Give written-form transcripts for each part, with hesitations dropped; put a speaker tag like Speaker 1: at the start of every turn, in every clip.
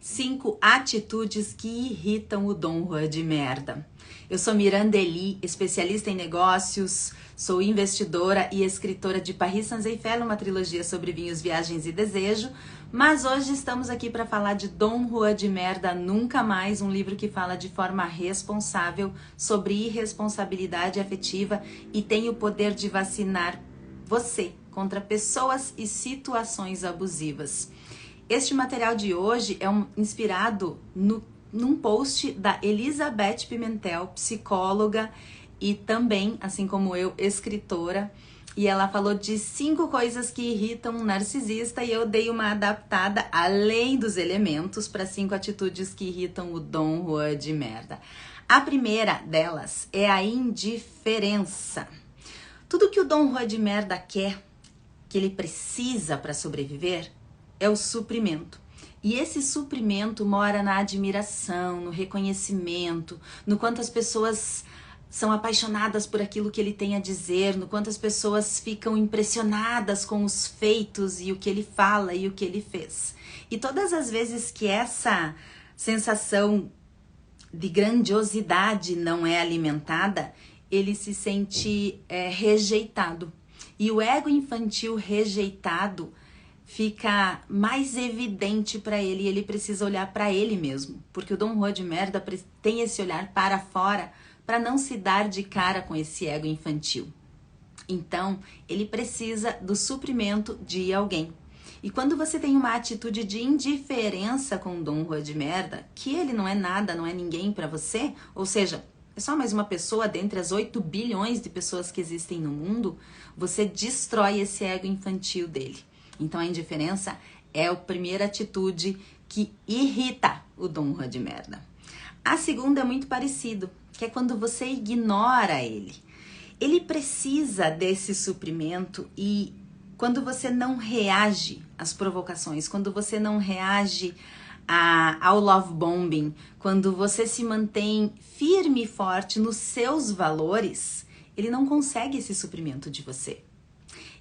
Speaker 1: 5 atitudes que irritam o Dom Juan de merda. Eu sou Miranda Eli, especialista em negócios, sou investidora e escritora de Paris Saint-Eiffel, uma trilogia sobre vinhos, viagens e desejo, mas hoje estamos aqui para falar de Dom Juan de merda Nunca Mais, um livro que fala de forma responsável sobre irresponsabilidade afetiva e tem o poder de vacinar você contra pessoas e situações abusivas. Este material de hoje é inspirado num post da Elizabeth Pimentel, psicóloga e também, assim como eu, escritora. E ela falou de 5 coisas que irritam um narcisista e eu dei uma adaptada além dos elementos para 5 atitudes que irritam o Dom Juan de merda. A primeira delas é a indiferença. Tudo que o Dom Juan de merda quer, que ele precisa para sobreviver, é o suprimento. E esse suprimento mora na admiração, no reconhecimento, no quanto as pessoas são apaixonadas por aquilo que ele tem a dizer, no quanto as pessoas ficam impressionadas com os feitos e o que ele fala e o que ele fez. E todas as vezes que essa sensação de grandiosidade não é alimentada, ele se sente rejeitado. E o ego infantil rejeitado fica mais evidente para ele e ele precisa olhar para ele mesmo, porque o Dom Juan de merda tem esse olhar para fora para não se dar de cara com esse ego infantil. Então, ele precisa do suprimento de alguém. E quando você tem uma atitude de indiferença com o Dom Juan de merda, que ele não é nada, não é ninguém para você, ou seja, é só mais uma pessoa dentre as 8 bilhões de pessoas que existem no mundo, você destrói esse ego infantil dele. Então a indiferença é a primeira atitude que irrita o Dom Juan de merda. A segunda é muito parecido, que é quando você ignora ele. Ele precisa desse suprimento e quando você não reage às provocações, quando você não reage ao love bombing, quando você se mantém firme e forte nos seus valores, ele não consegue esse suprimento de você.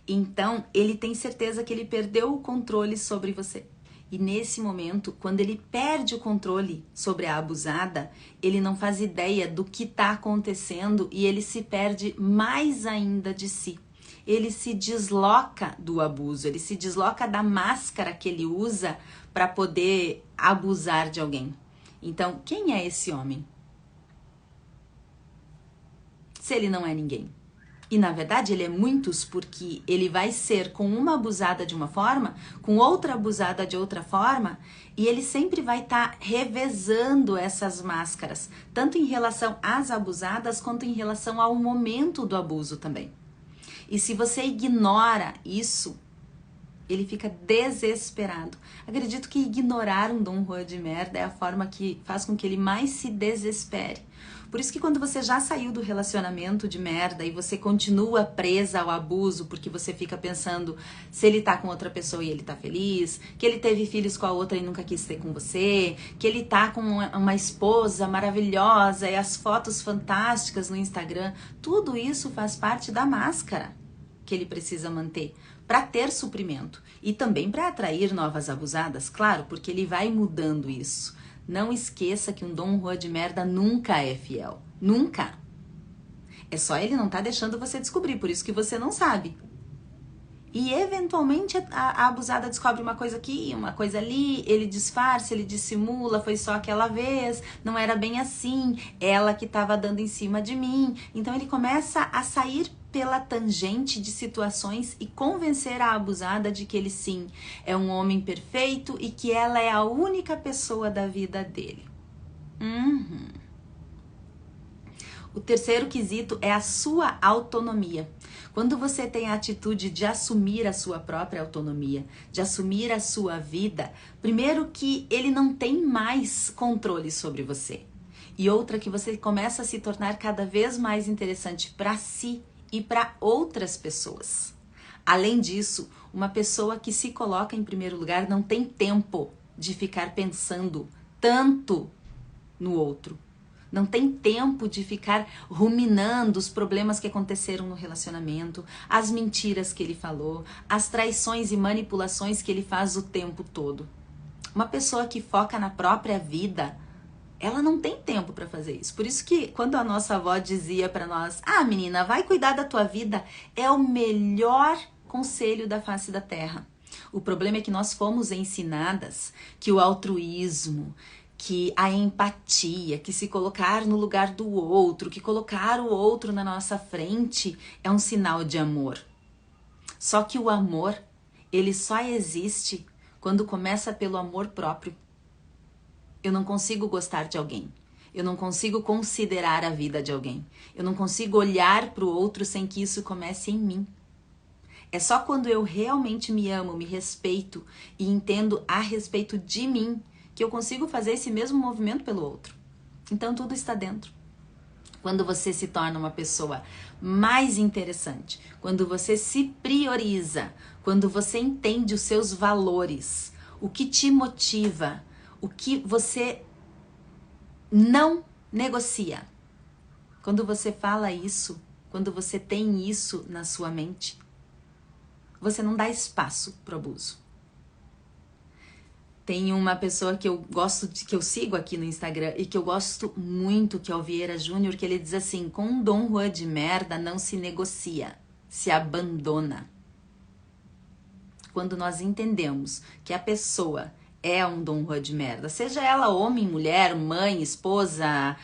Speaker 1: Então, ele tem certeza que ele perdeu o controle sobre você. E nesse momento, quando ele perde o controle sobre a abusada, ele não faz ideia do que está acontecendo e ele se perde mais ainda de si. Ele se desloca do abuso, ele se desloca da máscara que ele usa para poder abusar de alguém. Então, quem é esse homem? Se ele não é ninguém. E na verdade ele é muitos, porque ele vai ser com uma abusada de uma forma, com outra abusada de outra forma, e ele sempre vai estar revezando essas máscaras, tanto em relação às abusadas, quanto em relação ao momento do abuso também. E se você ignora isso, ele fica desesperado. Acredito que ignorar um Dom Juan de merda é a forma que faz com que ele mais se desespere. Por isso que quando você já saiu do relacionamento de merda e você continua presa ao abuso porque você fica pensando se ele tá com outra pessoa e ele tá feliz, que ele teve filhos com a outra e nunca quis ter com você, que ele tá com uma esposa maravilhosa e as fotos fantásticas no Instagram, tudo isso faz parte da máscara que ele precisa manter para ter suprimento e também para atrair novas abusadas, claro, porque ele vai mudando isso. Não esqueça que um Dom Juan de merda nunca é fiel. Nunca. É só ele não tá deixando você descobrir, por isso que você não sabe. E eventualmente a abusada descobre uma coisa aqui, uma coisa ali, ele disfarça, ele dissimula, foi só aquela vez, não era bem assim, ela que estava dando em cima de mim. Então ele começa a sair pela tangente de situações e convencer a abusada de que ele sim é um homem perfeito e que ela é a única pessoa da vida dele. O terceiro quesito é a sua autonomia. Quando você tem a atitude de assumir a sua própria autonomia, de assumir a sua vida, primeiro que ele não tem mais controle sobre você. E outra que você começa a se tornar cada vez mais interessante para si e para outras pessoas. Além disso, uma pessoa que se coloca em primeiro lugar não tem tempo de ficar pensando tanto no outro. Não tem tempo de ficar ruminando os problemas que aconteceram no relacionamento, as mentiras que ele falou, as traições e manipulações que ele faz o tempo todo. Uma pessoa que foca na própria vida, ela não tem tempo para fazer isso. Por isso que quando a nossa avó dizia para nós, ah, menina, vai cuidar da tua vida, é o melhor conselho da face da terra. O problema é que nós fomos ensinadas que o altruísmo, que a empatia, que se colocar no lugar do outro, que colocar o outro na nossa frente é um sinal de amor. Só que o amor, ele só existe quando começa pelo amor próprio. Eu não consigo gostar de alguém. Eu não consigo considerar a vida de alguém. Eu não consigo olhar para o outro sem que isso comece em mim. É só quando eu realmente me amo, me respeito e entendo a respeito de mim que eu consigo fazer esse mesmo movimento pelo outro. Então tudo está dentro. Quando você se torna uma pessoa mais interessante, quando você se prioriza, quando você entende os seus valores, o que te motiva, o que você não negocia. Quando você fala isso, quando você tem isso na sua mente, você não dá espaço para o abuso. Tem uma pessoa que eu gosto que eu sigo aqui no Instagram e que eu gosto muito, que é o Vieira Júnior, que ele diz assim: com um Dom Juan de merda não se negocia, se abandona. Quando nós entendemos que a pessoa é um Dom Juan de merda, seja ela homem, mulher, mãe, esposa,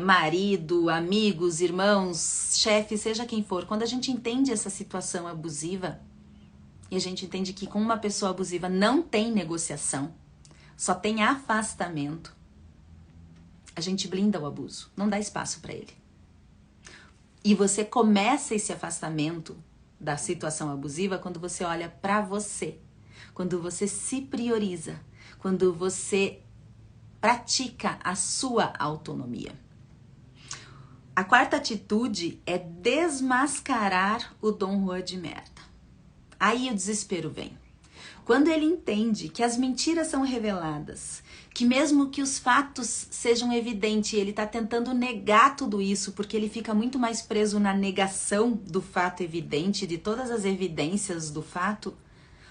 Speaker 1: marido, amigos, irmãos, chefe, seja quem for, quando a gente entende essa situação abusiva e a gente entende que com uma pessoa abusiva não tem negociação, só tem afastamento, a gente blinda o abuso, não dá espaço para ele. E você começa esse afastamento da situação abusiva quando você olha para você, quando você se prioriza, quando você pratica a sua autonomia. A quarta atitude é desmascarar o Dom Juan de merda. Aí o desespero vem. Quando ele entende que as mentiras são reveladas, que mesmo que os fatos sejam evidentes, ele está tentando negar tudo isso, porque ele fica muito mais preso na negação do fato evidente, de todas as evidências do fato,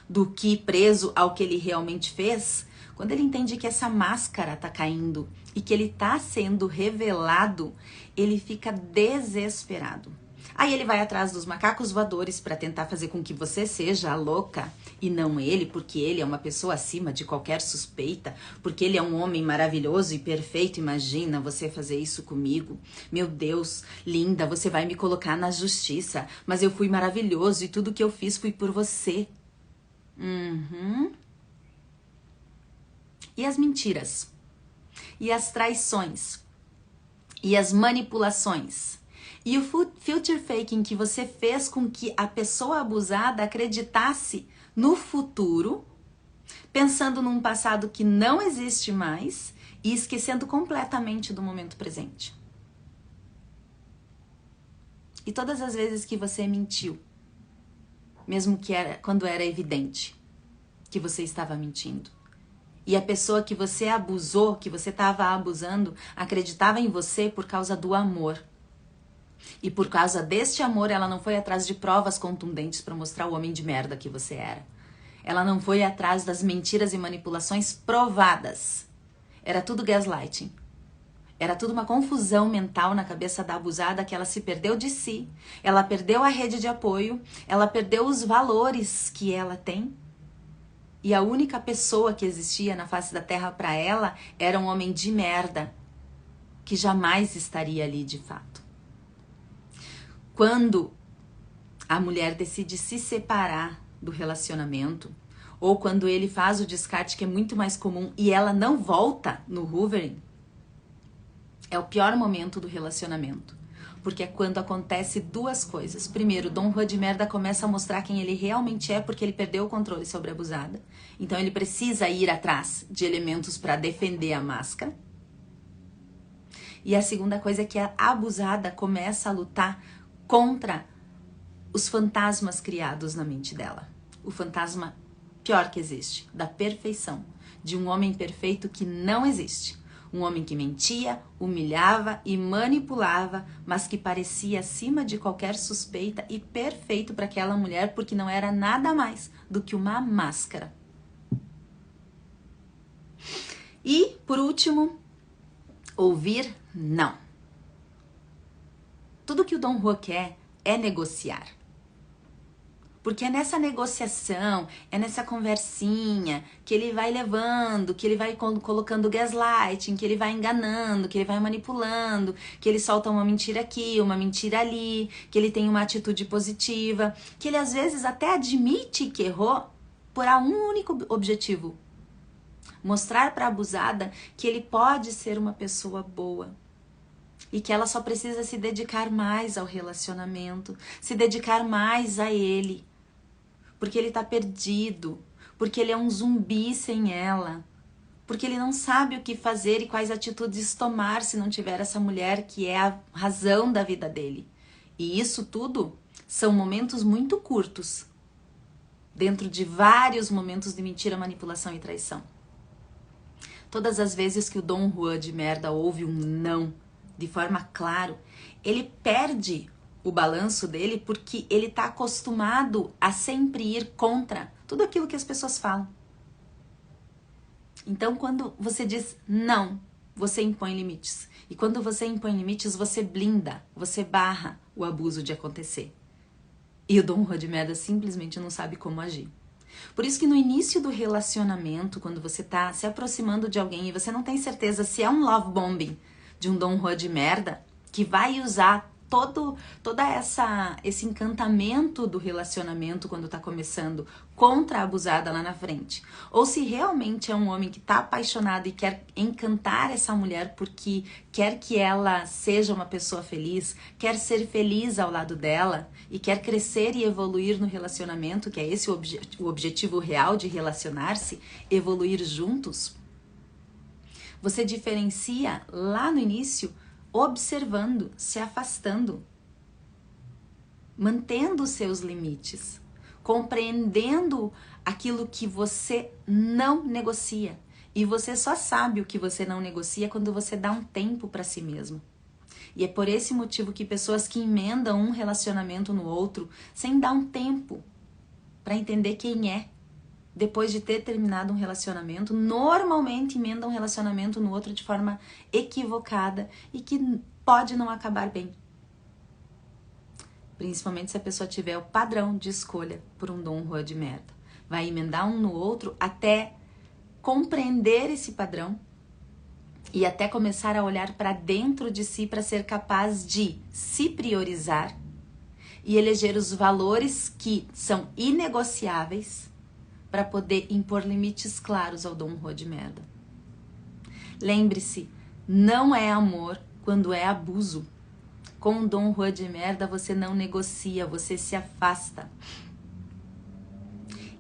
Speaker 1: do que preso ao que ele realmente fez. Quando ele entende que essa máscara está caindo e que ele está sendo revelado, ele fica desesperado. Aí ele vai atrás dos macacos voadores para tentar fazer com que você seja a louca e não ele, porque ele é uma pessoa acima de qualquer suspeita, porque ele é um homem maravilhoso e perfeito. Imagina você fazer isso comigo. Meu Deus, linda, você vai me colocar na justiça, mas eu fui maravilhoso e tudo que eu fiz foi por você. E as mentiras? E as traições? E as manipulações? E o future faking que você fez com que a pessoa abusada acreditasse no futuro, pensando num passado que não existe mais e esquecendo completamente do momento presente. E todas as vezes que você mentiu, mesmo que quando era evidente que você estava mentindo, e a pessoa que você abusou, que você estava abusando, acreditava em você por causa do amor. E por causa deste amor, ela não foi atrás de provas contundentes para mostrar o homem de merda que você era. Ela não foi atrás das mentiras e manipulações provadas. Era tudo gaslighting. Era tudo uma confusão mental na cabeça da abusada, que ela se perdeu de si. Ela perdeu a rede de apoio. Ela perdeu os valores que ela tem. E a única pessoa que existia na face da terra para ela era um homem de merda, que jamais estaria ali de fato. Quando a mulher decide se separar do relacionamento, ou quando ele faz o descarte, que é muito mais comum, e ela não volta no hoovering, é o pior momento do relacionamento. Porque é quando acontece duas coisas. Primeiro, Dom Juan de merda começa a mostrar quem ele realmente é, porque ele perdeu o controle sobre a abusada. Então ele precisa ir atrás de elementos para defender a máscara. E a segunda coisa é que a abusada começa a lutar contra os fantasmas criados na mente dela. O fantasma pior que existe, da perfeição, de um homem perfeito que não existe. Um homem que mentia, humilhava e manipulava, mas que parecia acima de qualquer suspeita e perfeito para aquela mulher, porque não era nada mais do que uma máscara. E, por último, ouvir não. Tudo que o Dom Juan quer é negociar. Porque é nessa negociação, é nessa conversinha que ele vai levando, que ele vai colocando gaslighting, que ele vai enganando, que ele vai manipulando, que ele solta uma mentira aqui, uma mentira ali, que ele tem uma atitude positiva, que ele às vezes até admite que errou por um único objetivo: mostrar para a abusada que ele pode ser uma pessoa boa. E que ela só precisa se dedicar mais ao relacionamento, se dedicar mais a ele. Porque ele tá perdido, porque ele é um zumbi sem ela, porque ele não sabe o que fazer e quais atitudes tomar se não tiver essa mulher que é a razão da vida dele. E isso tudo são momentos muito curtos, dentro de vários momentos de mentira, manipulação e traição. Todas as vezes que o Dom Juan de merda ouve um não de forma clara, ele perde o balanço dele porque ele tá acostumado a sempre ir contra tudo aquilo que as pessoas falam. Então, quando você diz não, você impõe limites. E quando você impõe limites, você blinda, você barra o abuso de acontecer. E o Dom Juan de merda simplesmente não sabe como agir. Por isso que no início do relacionamento, quando você tá se aproximando de alguém e você não tem certeza se é um love bombing de um Dom Juan de merda, que vai usar toda esse encantamento do relacionamento quando tá começando contra a abusada lá na frente. Ou se realmente é um homem que tá apaixonado e quer encantar essa mulher porque quer que ela seja uma pessoa feliz, quer ser feliz ao lado dela e quer crescer e evoluir no relacionamento, que é esse o objetivo real de relacionar-se, evoluir juntos. Você diferencia lá no início observando, se afastando, mantendo os seus limites, compreendendo aquilo que você não negocia. E você só sabe o que você não negocia quando você dá um tempo para si mesmo. E é por esse motivo que pessoas que emendam um relacionamento no outro sem dar um tempo para entender quem é, depois de ter terminado um relacionamento, normalmente emendam um relacionamento no outro de forma equivocada e que pode não acabar bem. Principalmente se a pessoa tiver o padrão de escolha por um Dom Juan de merda. Vai emendar um no outro até compreender esse padrão e até começar a olhar para dentro de si para ser capaz de se priorizar e eleger os valores que são inegociáveis para poder impor limites claros ao Dom Juan de merda. Lembre-se, não é amor quando é abuso. Com o Dom Juan de merda você não negocia, você se afasta.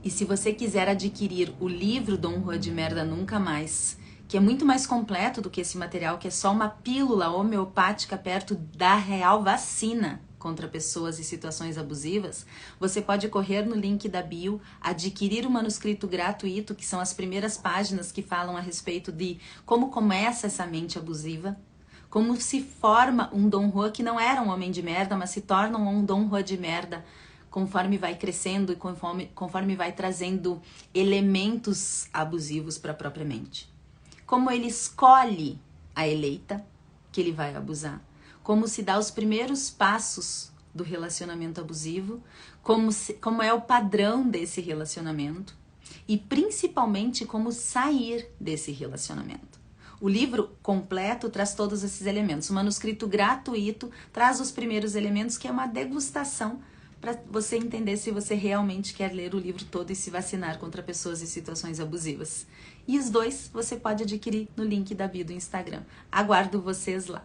Speaker 1: E se você quiser adquirir o livro Dom Juan de merda Nunca Mais, que é muito mais completo do que esse material, que é só uma pílula homeopática perto da real vacina contra pessoas e situações abusivas, você pode correr no link da bio, adquirir o manuscrito gratuito, que são as primeiras páginas que falam a respeito de como começa essa mente abusiva, como se forma um Dom Juan que não era um homem de merda, mas se torna um Dom Juan de merda conforme vai crescendo e conforme vai trazendo elementos abusivos para a própria mente. Como ele escolhe a eleita que ele vai abusar. Como se dá os primeiros passos do relacionamento abusivo, como é o padrão desse relacionamento e principalmente como sair desse relacionamento. O livro completo traz todos esses elementos. O manuscrito gratuito traz os primeiros elementos, que é uma degustação para você entender se você realmente quer ler o livro todo e se vacinar contra pessoas e situações abusivas. E os dois você pode adquirir no link da bio do Instagram. Aguardo vocês lá.